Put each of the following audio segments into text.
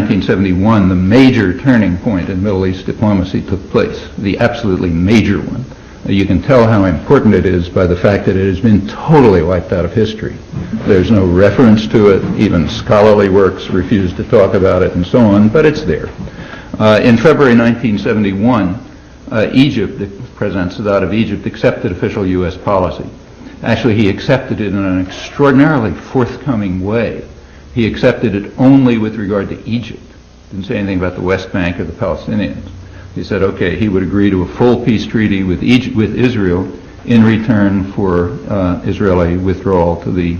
1971, the major turning point in Middle East diplomacy took place, the absolutely major one. You can tell how important it is by the fact that it has been totally wiped out of history. There's no reference to it. Even scholarly works refuse to talk about it and so on, but it's there. In February 1971, Egypt, President Sadat of Egypt, accepted official U.S. policy. Actually, he accepted it in an extraordinarily forthcoming way. He accepted it only with regard to Egypt. Didn't say anything about the West Bank or the Palestinians. He said, okay, he would agree to a full peace treaty with Israel in return for Israeli withdrawal to the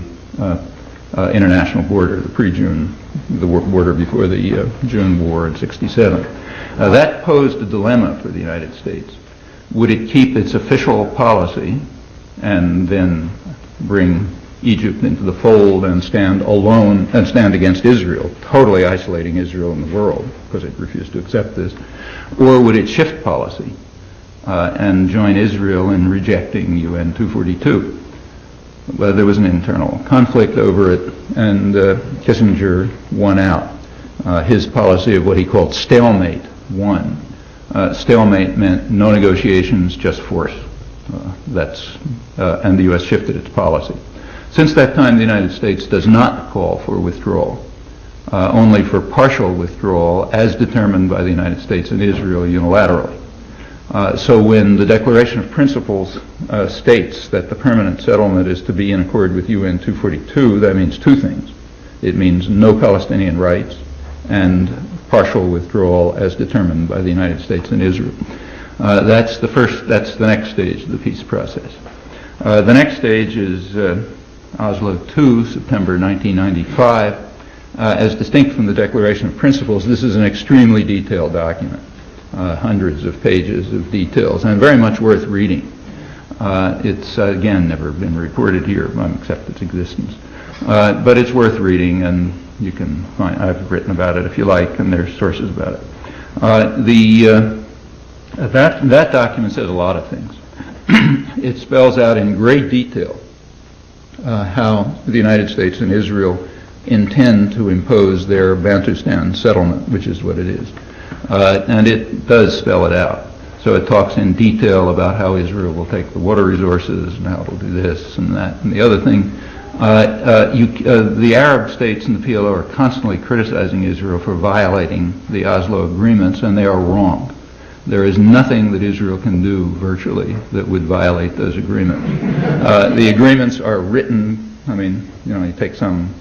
international border, the pre-June, the border before the June war in '67. That posed a dilemma for the United States. Would it keep its official policy and then bring Egypt into the fold and stand alone and stand against Israel, totally isolating Israel in the world because it refused to accept this? Or would it shift policy and join Israel in rejecting UN 242? Well, there was an internal conflict over it, and Kissinger won out. His policy of what he called stalemate won. Stalemate meant no negotiations, just force. And the U.S. shifted its policy. Since that time, the United States does not call for withdrawal, only for partial withdrawal as determined by the United States and Israel unilaterally. So when the Declaration of Principles states that the permanent settlement is to be in accord with UN 242, that means two things. It means no Palestinian rights and partial withdrawal as determined by the United States and Israel. That's the next stage of the peace process. The next stage is Oslo II, September 1995. As distinct from the Declaration of Principles, this is an extremely detailed document, hundreds of pages of details, and very much worth reading. It's, again, never been reported here, except its existence. But it's worth reading, and you can find, I've written about it if you like, and there's sources about it. That document says a lot of things. It spells out in great detail how the United States and Israel intend to impose their Bantustans settlement, which is what it is. And it does spell it out. So it talks in detail about how Israel will take the water resources and how it will do this and that and the other thing. The Arab states and the PLO are constantly criticizing Israel for violating the Oslo agreements, and they are wrong. There is nothing that Israel can do, virtually, that would violate those agreements. The agreements are written, you take some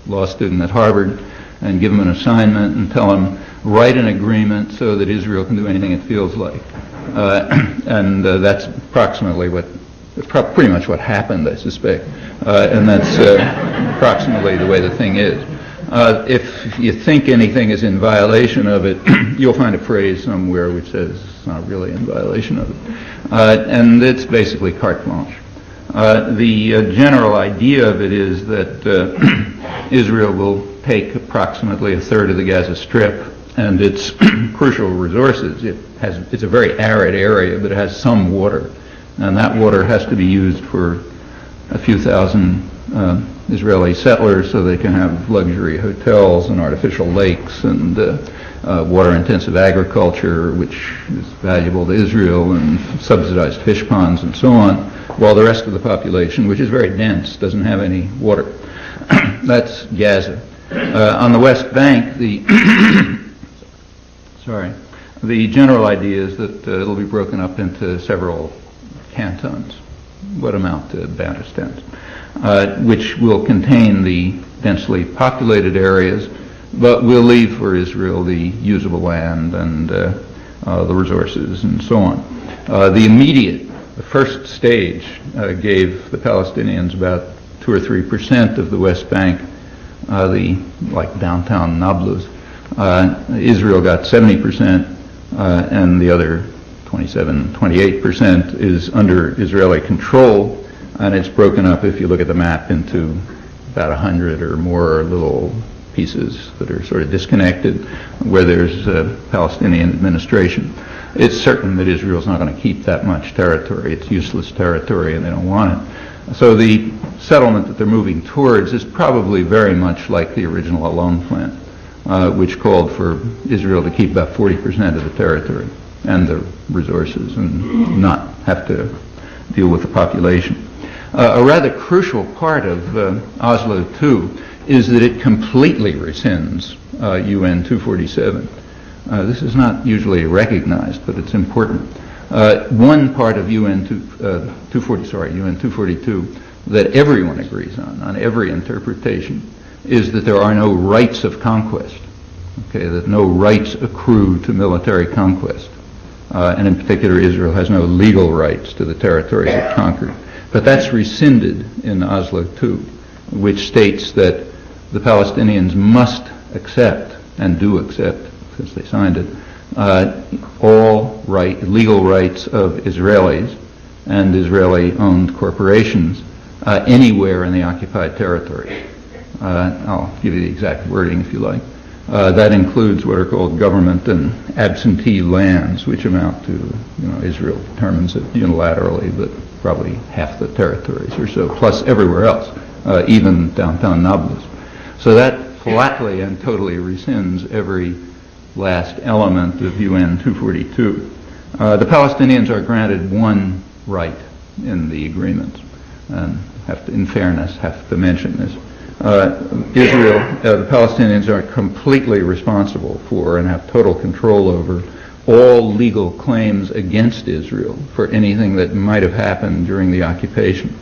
law student at Harvard and give them an assignment and tell them, write an agreement so that Israel can do anything it feels like. And that's approximately pretty much what happened, I suspect. And that's approximately the way the thing is. If you think anything is in violation of it, you'll find a phrase somewhere which says it's not really in violation of it. And it's basically carte blanche. The general idea of it is that Israel will take approximately a third of the Gaza Strip and its crucial resources. It's a very arid area, but it has some water. And that water has to be used for a few thousand Israeli settlers so they can have luxury hotels and artificial lakes and water-intensive agriculture, which is valuable to Israel, and subsidized fish ponds and so on, while the rest of the population, which is very dense, doesn't have any water. That's Gaza. On the West Bank, the general idea is that it'll be broken up into several cantons, what amount to Bantustans, which will contain the densely populated areas, but will leave for Israel the usable land and the resources and so on. The first stage gave the Palestinians about 2 or 3% of the West Bank, like downtown Nablus. Israel got 70%, and the other 28% is under Israeli control, and it's broken up, if you look at the map, into about 100 or more little pieces that are sort of disconnected, where there's Palestinian administration. It's certain that Israel's not going to keep that much territory. It's useless territory, and they don't want it. So the settlement that they're moving towards is probably very much like the original Alone plan. which called for Israel to keep about 40% of the territory and the resources and not have to deal with the population. A rather crucial part of Oslo II is that it completely rescinds UN 247. This is not usually recognized, but it's important. One part of UN 242 that everyone agrees on every interpretation, is that there are no rights of conquest. Okay, that no rights accrue to military conquest. And in particular, Israel has no legal rights to the territories it conquered. But that's rescinded in Oslo II, which states that the Palestinians must accept, and do accept, because they signed it, all legal rights of Israelis and Israeli-owned corporations anywhere in the occupied territory. I'll give you the exact wording if you like. That includes what are called government and absentee lands, which amount to, Israel determines it unilaterally, but probably half the territories or so, plus everywhere else, even downtown Nablus. So that flatly and totally rescinds every last element of UN 242. The Palestinians are granted one right in the agreement, and in fairness, have to mention this. Israel, the Palestinians are completely responsible for and have total control over all legal claims against Israel for anything that might have happened during the occupation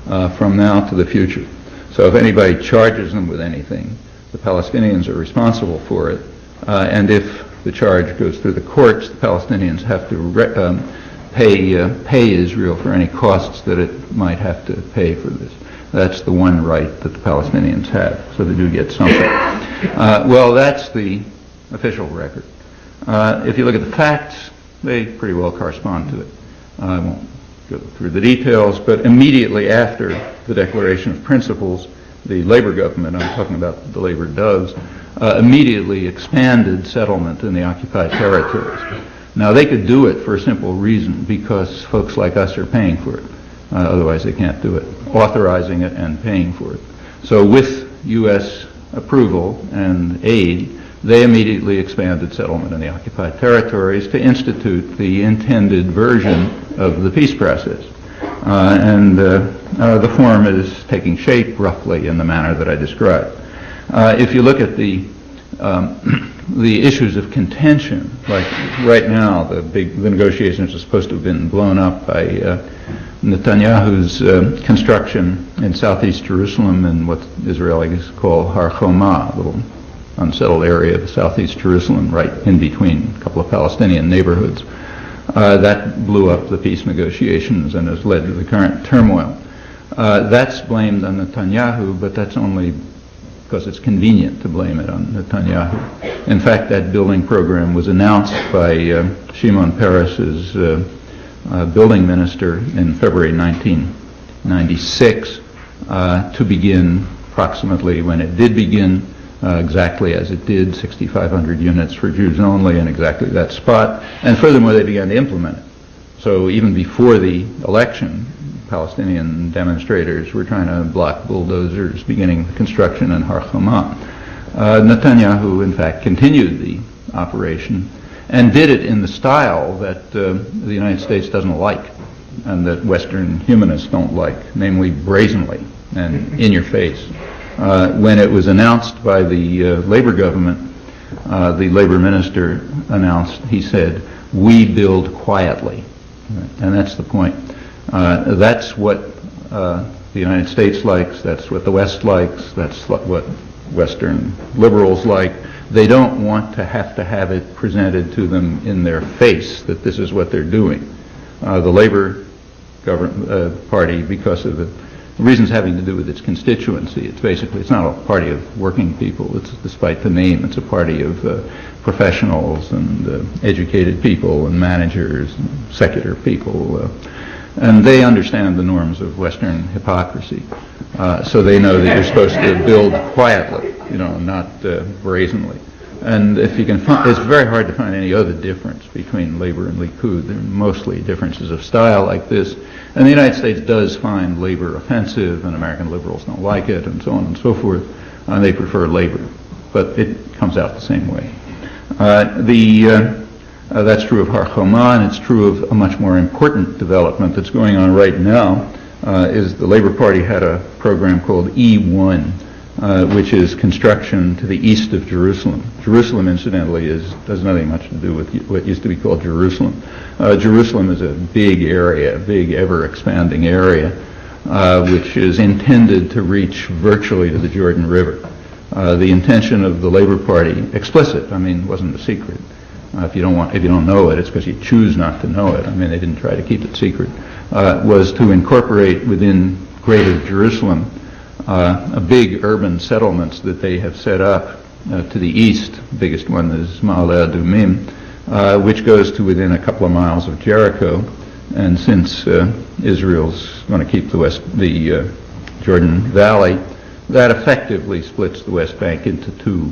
from now to the future. So if anybody charges them with anything, the Palestinians are responsible for it. And if the charge goes through the courts, the Palestinians have to pay Israel for any costs that it might have to pay for this. That's the one right that the Palestinians have, so they do get something. Well, that's the official record. If you look at the facts, they pretty well correspond to it. I won't go through the details, but immediately after the Declaration of Principles, the Labor government, I'm talking about the Labor doves, immediately expanded settlement in the occupied territories. Now, they could do it for a simple reason, because folks like us are paying for it. Otherwise, they can't do it, authorizing it and paying for it. So with U.S. approval and aid, they immediately expanded settlement in the occupied territories to institute the intended version of the peace process. The form is taking shape roughly in the manner that I described. If you look at the issues of contention, like right now, the negotiations are supposed to have been blown up by Netanyahu's construction in southeast Jerusalem in what Israelis call Har Choma, a little unsettled area of southeast Jerusalem, right in between a couple of Palestinian neighborhoods. That blew up the peace negotiations and has led to the current turmoil. That's blamed on Netanyahu, but that's only because it's convenient to blame it on Netanyahu. In fact, that building program was announced by Shimon Peres's building minister in February 1996 to begin approximately when it did begin, exactly as it did, 6,500 units for Jews only in exactly that spot. And furthermore, they began to implement it. So even before the election, Palestinian demonstrators were trying to block bulldozers beginning the construction in Har Choma. Netanyahu, in fact, continued the operation and did it in the style that the United States doesn't like and that Western humanists don't like, namely brazenly and in your face. When it was announced by the Labor government, the Labor minister announced, he said, "We build quietly." And that's the point. That's what the United States likes, that's what the West likes, that's what Western liberals like. They don't want to have it presented to them in their face that this is what they're doing. The Labor Party, because of the reasons having to do with its constituency, it's not a party of working people, it's, despite the name, it's a party of professionals and educated people and managers and secular people. And they understand the norms of Western hypocrisy. So they know that you're supposed to build quietly, not brazenly. And if you can find, it's very hard to find any other difference between Labor and Likud. They're mostly differences of style like this. And the United States does find Labor offensive, and American liberals don't like it, and so on and so forth. And they prefer Labor. but it comes out the same way. That's true of Har Homa, and it's true of a much more important development that's going on right now, is the Labor Party had a program called E1, which is construction to the east of Jerusalem. Jerusalem, incidentally, has nothing much to do with what used to be called Jerusalem. Jerusalem is a big area, a big ever-expanding area, which is intended to reach virtually to the Jordan River. The intention of the Labor Party, explicit, I mean, wasn't a secret. If you don't know it, it's because you choose not to know it. I mean, they didn't try to keep it secret. Was to incorporate within Greater Jerusalem a big urban settlements that they have set up to the east. The biggest one is Ma'ale Adumim, which goes to within a couple of miles of Jericho. And since Israel's going to keep the Jordan Valley, that effectively splits the West Bank into two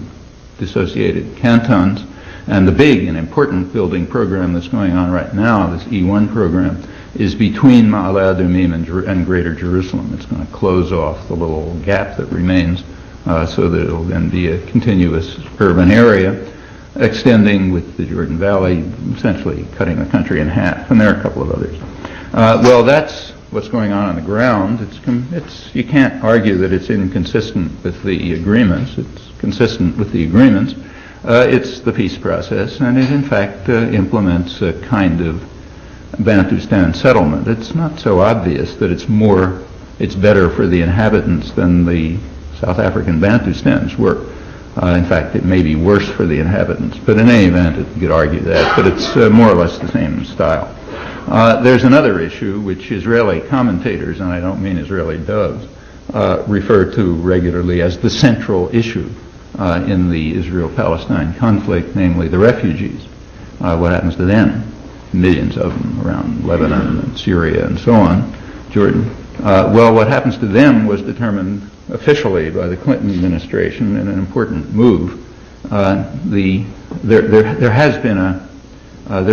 dissociated cantons. And the big and important building program that's going on right now, this E1 program, is between Ma'ale Adumim and Greater Jerusalem. It's going to close off the little gap that remains so that it'll then be a continuous urban area extending with the Jordan Valley, essentially cutting the country in half. And there are a couple of others. Well, that's what's going on the ground. You can't argue that it's inconsistent with the agreements. It's consistent with the agreements. It's the peace process, and it in fact implements a kind of Bantustans settlement. It's not so obvious that it's better for the inhabitants than the South African Bantustans were. In fact, it may be worse for the inhabitants, but in any event, you could argue that, but it's more or less the same style. There's another issue which Israeli commentators, and I don't mean Israeli doves, refer to regularly as the central issue in the Israel-Palestine conflict, namely the refugees. What happens to them? Millions of them around Lebanon and Syria and so on, Jordan. Well, what happens to them was determined officially by the Clinton administration in an important move. There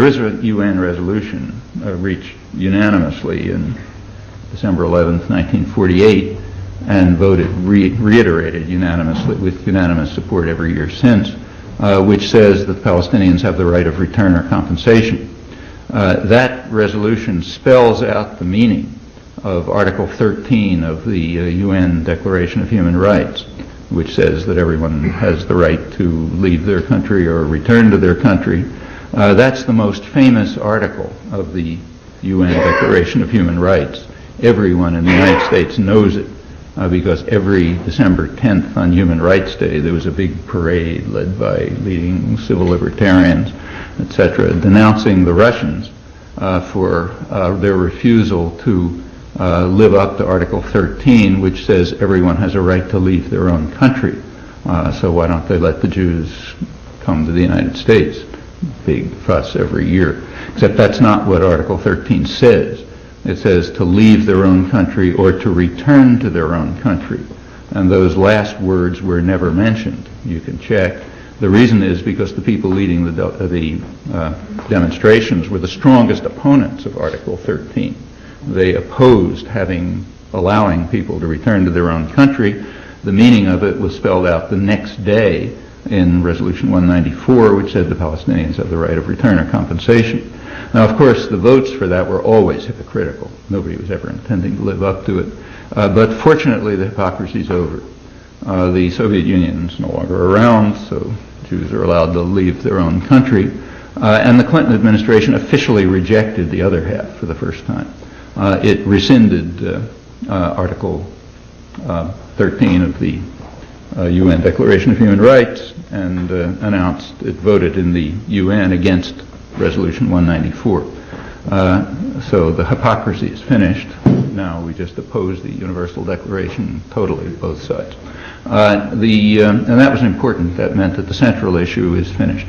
is a UN resolution reached unanimously in December 11th, 1948, and reiterated unanimously with unanimous support every year since, which says that the Palestinians have the right of return or compensation. That resolution spells out the meaning of Article 13 of the UN Declaration of Human Rights, which says that everyone has the right to leave their country or return to their country. That's the most famous article of the UN Declaration of Human Rights. Everyone in the United States knows it. Because every December 10th on Human Rights Day there was a big parade led by leading civil libertarians, etc., denouncing the Russians for their refusal to live up to Article 13, which says everyone has a right to leave their own country. So why don't they let the Jews come to the United States? Big fuss every year. Except that's not what Article 13 says. It says to leave their own country or to return to their own country. And those last words were never mentioned. You can check. The reason is because the people leading the demonstrations were the strongest opponents of Article 13. They opposed allowing people to return to their own country. The meaning of it was spelled out the next day in Resolution 194, which said the Palestinians have the right of return or compensation. Now, of course, the votes for that were always hypocritical. Nobody was ever intending to live up to it. But fortunately, the hypocrisy's over. The Soviet Union's no longer around, so Jews are allowed to leave their own country. And the Clinton administration officially rejected the other half for the first time. It rescinded Article 13 of the UN Declaration of Human Rights and announced it voted in the UN against Resolution 194. So the hypocrisy is finished. Now we just oppose the Universal Declaration totally, both sides. And that was important. That meant that the central issue is finished.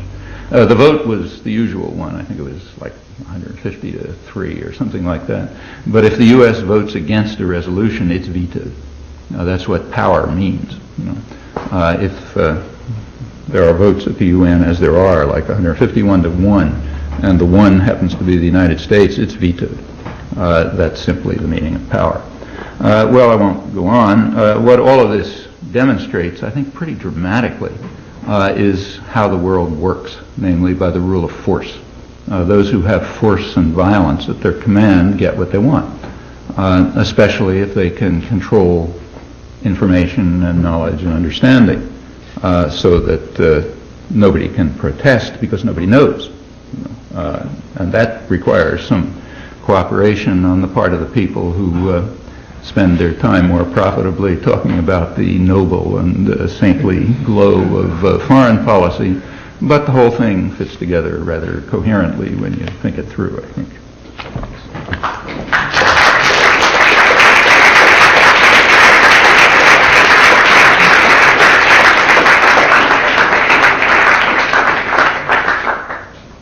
The vote was the usual one. I think it was like 150 to 3 or something like that. But if the U.S. votes against a resolution, it's vetoed. That's what power means. If there are votes at the UN, as there are, like 151 to 1, and the one happens to be the United States, it's vetoed. That's simply the meaning of power. Well, I won't go on. What all of this demonstrates, I think pretty dramatically, is how the world works, namely by the rule of force. Those who have force and violence at their command get what they want, especially if they can control information and knowledge and understanding, so that nobody can protest because nobody knows. And that requires some cooperation on the part of the people who spend their time more profitably talking about the noble and saintly glow of foreign policy. But the whole thing fits together rather coherently when you think it through, I think.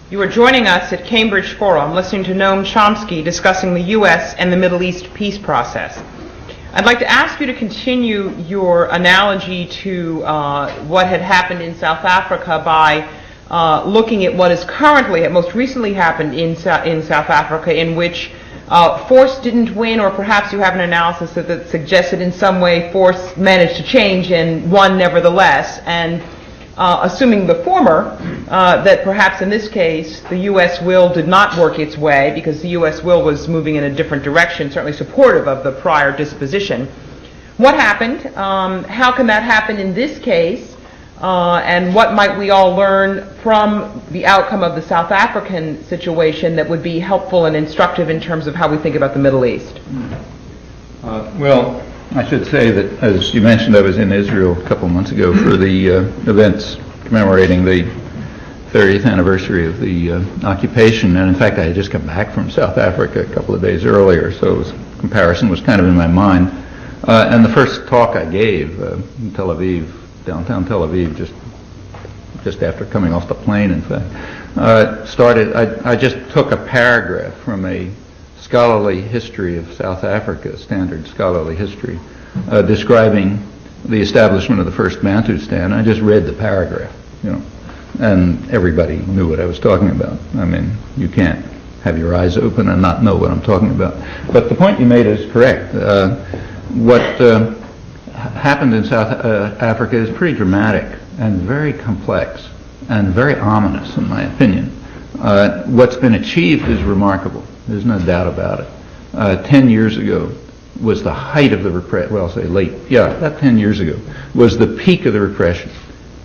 You are joining us at Cambridge Forum, listening to Noam Chomsky discussing the U.S. and the Middle East peace process. I'd like to ask you to continue your analogy to what had happened in South Africa by looking at what is currently, most recently happened in South Africa, in which force didn't win, or perhaps you have an analysis that suggests that in some way force managed to change and won nevertheless. And assuming the former, that perhaps in this case the U.S. will did not work its way because the U.S. will was moving in a different direction, certainly supportive of the prior disposition. What happened? How can that happen in this case? And what might we all learn from the outcome of the South African situation that would be helpful and instructive in terms of how we think about the Middle East? Well, I should say that, as you mentioned, I was in Israel a couple months ago for the events commemorating the 30th anniversary of the occupation, and in fact I had just come back from South Africa a couple of days earlier, so comparison was kind of in my mind. And the first talk I gave in Tel Aviv, downtown Tel Aviv, just after coming off the plane, in fact, I just took a paragraph from a scholarly history of South Africa, standard scholarly history, describing the establishment of the first Bantustan. I just read the paragraph, and everybody knew what I was talking about. I mean, you can't have your eyes open and not know what I'm talking about. But the point you made is correct. What happened in South Africa is pretty dramatic and very complex and very ominous, in my opinion. What's been achieved is remarkable. There's no doubt about it. 10 years ago was the height of the repression. Well, I'll say late. Yeah, about 10 years ago was the peak of the repression.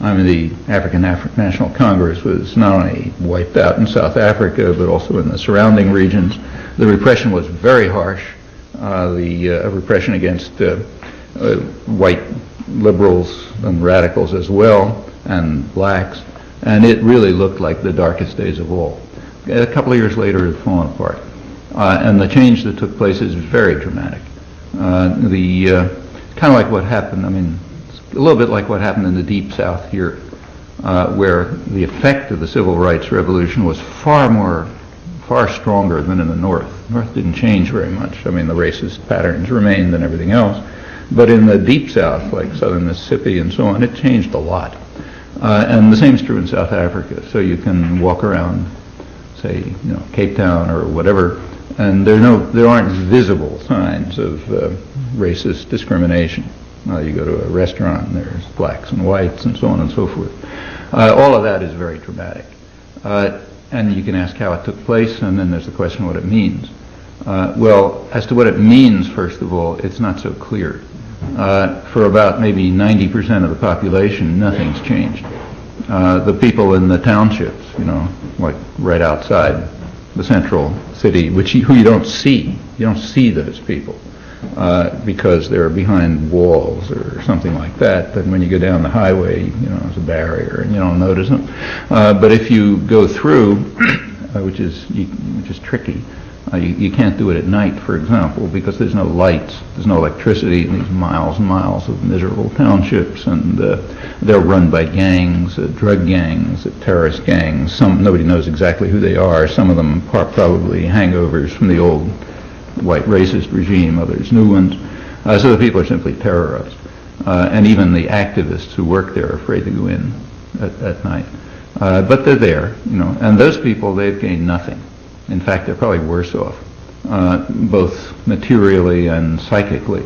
I mean, the African National Congress was not only wiped out in South Africa, but also in the surrounding regions. The repression was very harsh. The repression against white liberals and radicals as well, and blacks, and it really looked like the darkest days of all. A couple of years later, it had fallen apart. And the change that took place is very dramatic. Kind of like what happened, I mean, a little bit like what happened in the Deep South here, where the effect of the Civil Rights Revolution was far stronger than in the North. The North didn't change very much. I mean, the racist patterns remained and everything else. But in the Deep South, like southern Mississippi and so on, it changed a lot. And the same is true in South Africa. So you can walk around, say, Cape Town or whatever, and there aren't visible signs of racist discrimination. You go to a restaurant and there's blacks and whites and so on and so forth. All of that is very dramatic. And you can ask how it took place, and then there's the question what it means. Well, as to what it means, first of all, it's not so clear. For about maybe 90% of the population, nothing's changed. The people in the townships, like right outside the central city, who you don't see. You don't see those people because they're behind walls or something like that. But when you go down the highway, there's a barrier and you don't notice them. But if you go through, which is tricky, you can't do it at night, for example, because there's no lights, there's no electricity in these miles and miles of miserable townships, and they're run by gangs, drug gangs, terrorist gangs. Nobody knows exactly who they are. Some of them are probably hangovers from the old white racist regime, others new ones. So the people are simply terrorized. And even the activists who work there are afraid to go in at night. But they're there, and those people, they've gained nothing. In fact, they're probably worse off, both materially and psychically.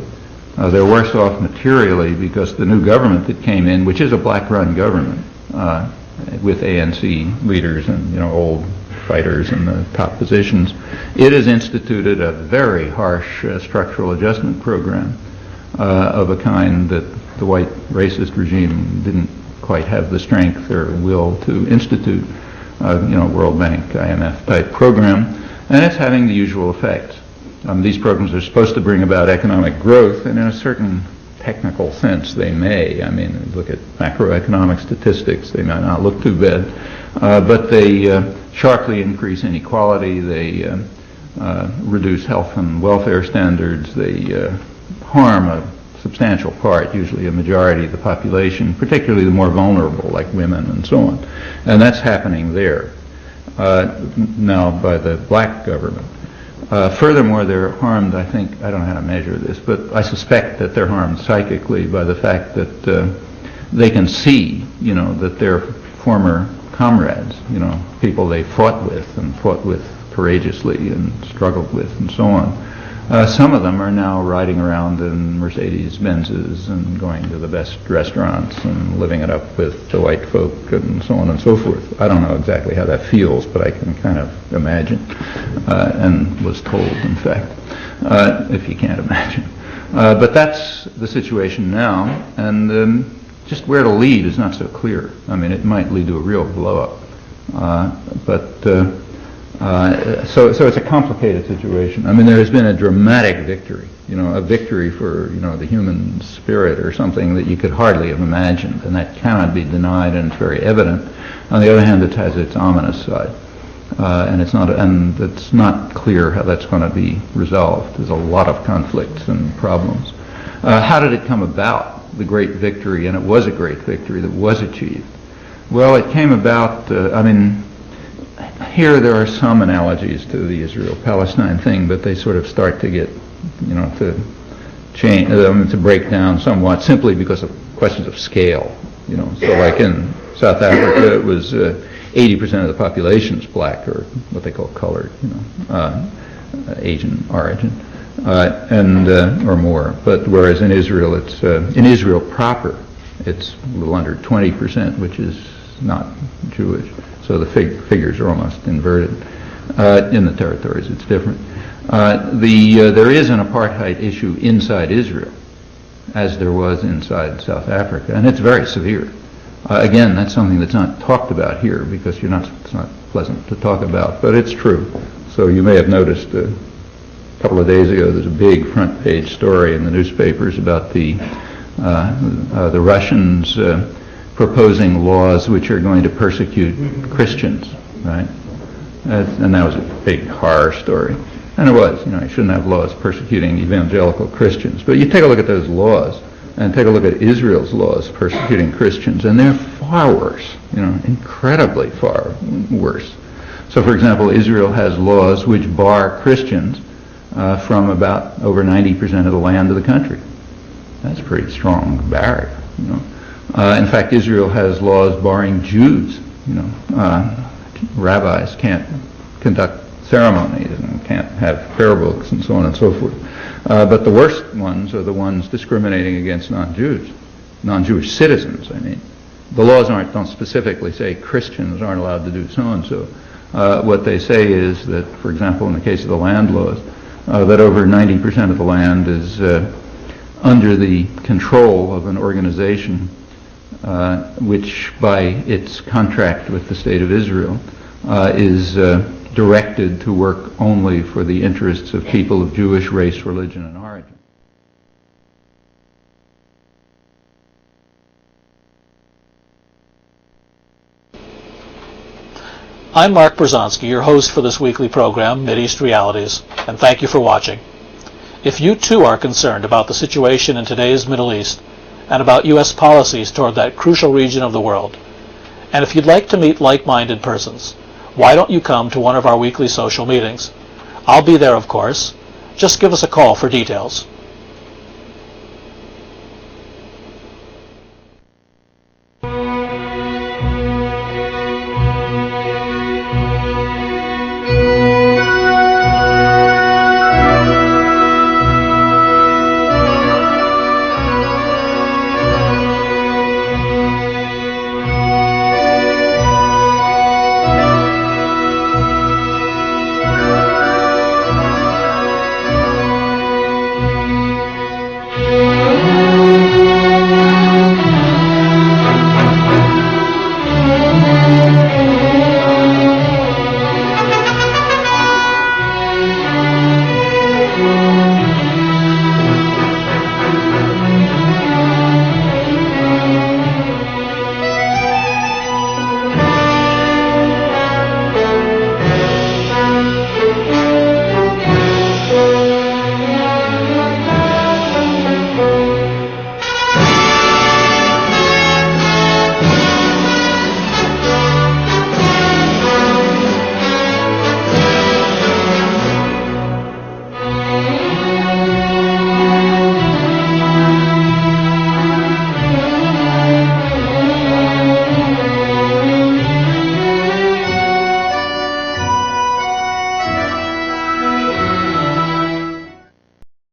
They're worse off materially because the new government that came in, which is a black-run government, with ANC leaders and old fighters in the top positions, it has instituted a very harsh structural adjustment program of a kind that the white racist regime didn't quite have the strength or will to institute. World Bank, IMF type program, and it's having the usual effects. These programs are supposed to bring about economic growth, and in a certain technical sense they may. I mean, look at macroeconomic statistics, they might not look too bad, but they sharply increase inequality, they reduce health and welfare standards, they harm a substantial part, usually a majority of the population, particularly the more vulnerable, like women and so on. And that's happening there now by the black government. Furthermore, they're harmed, I think, I don't know how to measure this, but I suspect that they're harmed psychically by the fact that they can see, that their former comrades, people they fought with courageously and struggled with and so on. Some of them are now riding around in Mercedes-Benzes and going to the best restaurants and living it up with the white folk and so on and so forth. I don't know exactly how that feels, but I can kind of imagine, and was told, in fact, if you can't imagine. But that's the situation now, and just where to lead is not so clear. I mean, it might lead to a real blow-up. So it's a complicated situation. I mean, there has been a dramatic victory, a victory for, the human spirit or something that you could hardly have imagined, and that cannot be denied, and it's very evident. On the other hand, it has its ominous side, and it's not clear how that's going to be resolved. There's a lot of conflicts and problems. How did it come about, the great victory? And it was a great victory that was achieved. Well, it came about, here there are some analogies to the Israel-Palestine thing, but they sort of start to get, to change, to break down somewhat simply because of questions of scale. So like in South Africa, it was 80% of the population is black, or what they call colored, Asian origin, and or more. But whereas in Israel, it's in Israel proper, it's a little under 20%, which is not Jewish. So the figures are almost inverted. In the territories, it's different. There is an apartheid issue inside Israel, as there was inside South Africa, and it's very severe. Again, that's something that's not talked about here because it's not pleasant to talk about, but it's true. So you may have noticed a couple of days ago there's a big front page story in the newspapers about the Russians proposing laws which are going to persecute Christians, right? And that was a big horror story. And it was, you shouldn't have laws persecuting evangelical Christians. But you take a look at those laws and take a look at Israel's laws persecuting Christians, and they're far worse, incredibly far worse. So, for example, Israel has laws which bar Christians from about over 90% of the land of the country. That's a pretty strong barrier, In fact, Israel has laws barring Jews. Rabbis can't conduct ceremonies and can't have prayer books and so on and so forth. But the worst ones are the ones discriminating against non-Jewish citizens, I mean. The laws don't specifically say Christians aren't allowed to do so-and-so. What they say is that, for example, in the case of the land laws, that over 90% of the land is under the control of an organization which, by its contract with the State of Israel, is directed to work only for the interests of people of Jewish race, religion, and origin. I'm Mark Berzonsky, your host for this weekly program, Mideast Realities, and thank you for watching. If you too are concerned about the situation in today's Middle East and about U.S. policies toward that crucial region of the world, and if you'd like to meet like-minded persons, why don't you come to one of our weekly social meetings? I'll be there, of course. Just give us a call for details.